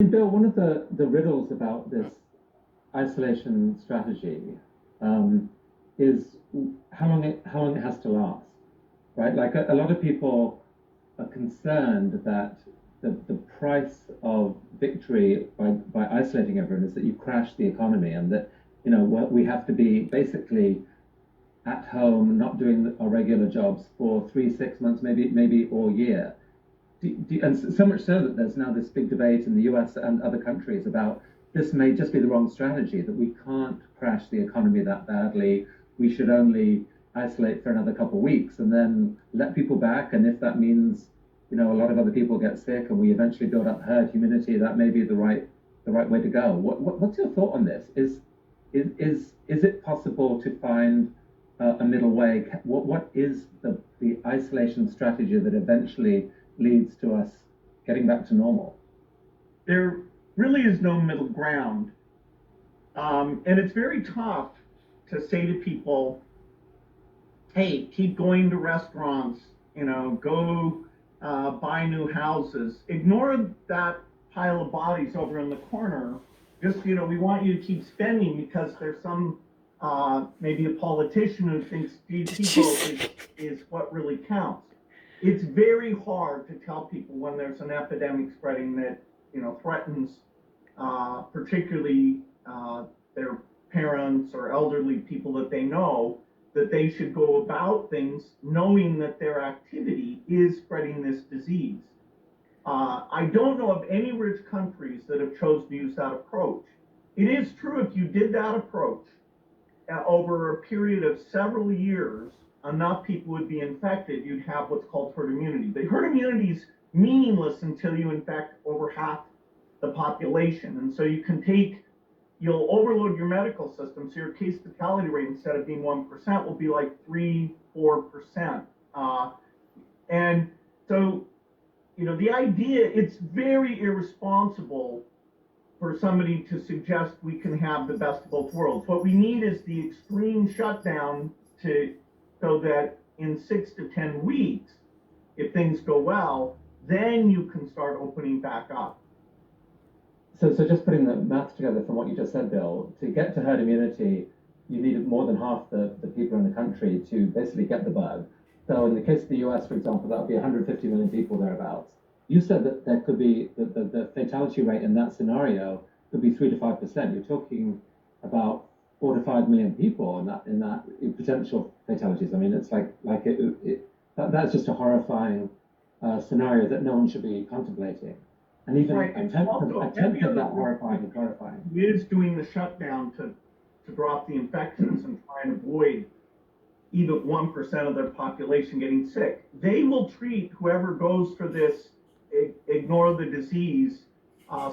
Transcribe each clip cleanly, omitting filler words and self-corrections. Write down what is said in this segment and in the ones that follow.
And Bill, one of the riddles about this isolation strategy is how long it has to last, right? Like a lot of people are concerned that the price of victory by isolating everyone is that you crash the economy and that we have to be basically at home, not doing our regular jobs for 3, 6 months, maybe all year. And so much so that there's now this big debate in the US and other countries about this may just be the wrong strategy, that we can't crash the economy that badly. We should only isolate for another couple of weeks and then let people back. And if that means, a lot of other people get sick and we eventually build up herd immunity, that may be the right way to go. What's your thought on this? Is it possible to find a middle way? What is the isolation strategy that eventually leads to us getting back to normal? There really is no middle ground. And it's very tough to say to people, hey, keep going to restaurants, go buy new houses. Ignore that pile of bodies over in the corner. Just, we want you to keep spending because there's some, maybe a politician who thinks GDP is what really counts. It's very hard to tell people when there's an epidemic spreading that threatens particularly their parents or elderly people that they know, that they should go about things knowing that their activity is spreading this disease. I don't know of any rich countries that have chosen to use that approach. It is true, if you did that approach over a period of several years, enough people would be infected, you'd have what's called herd immunity. But herd immunity is meaningless until you infect over half the population. And so you'll overload your medical system. So your case fatality rate, instead of being 1%, will be like 3-4%. And so, the idea, it's very irresponsible for somebody to suggest we can have the best of both worlds. What we need is the extreme shutdown so that in 6 to 10 weeks, if things go well, then you can start opening back up. So just putting the math together from what you just said, Bill, to get to herd immunity, you need more than half the people in the country to basically get the bug. So in the case of the US, for example, that would be 150 million people thereabouts. You said that there could be the fatality rate in that scenario could be 3 to 5%. You're talking about 4 to 5 million people in that potential fatalities. I mean, it's that's just a horrifying scenario that no one should be contemplating. And even right. a tenth of that horrifying is horrifying. Is doing the shutdown to drop the infections and try and avoid even 1% of their population getting sick. They will treat whoever goes for this ignore the disease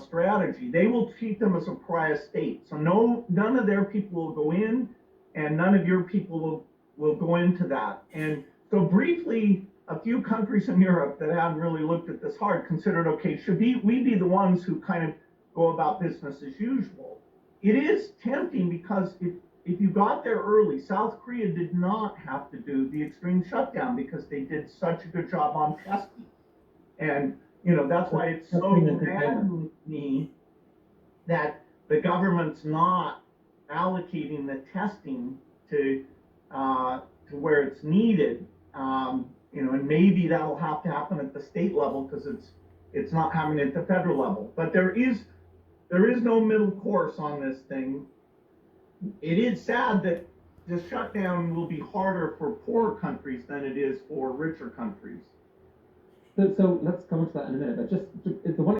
strategy. They will treat them as a pariah state. So none of their people will go in, and none of your people will go into that. And so briefly, a few countries in Europe that haven't really looked at this hard considered, okay, should we be the ones who kind of go about business as usual? It is tempting because if you got there early, South Korea did not have to do the extreme shutdown because they did such a good job on testing. And that's why it's so maddening me that the government's not allocating the testing to where it's needed. And maybe that'll have to happen at the state level because it's not happening at the federal level. But there is no middle course on this thing. It is sad that the shutdown will be harder for poorer countries than it is for richer countries. So let's come on to that in a minute. But just the one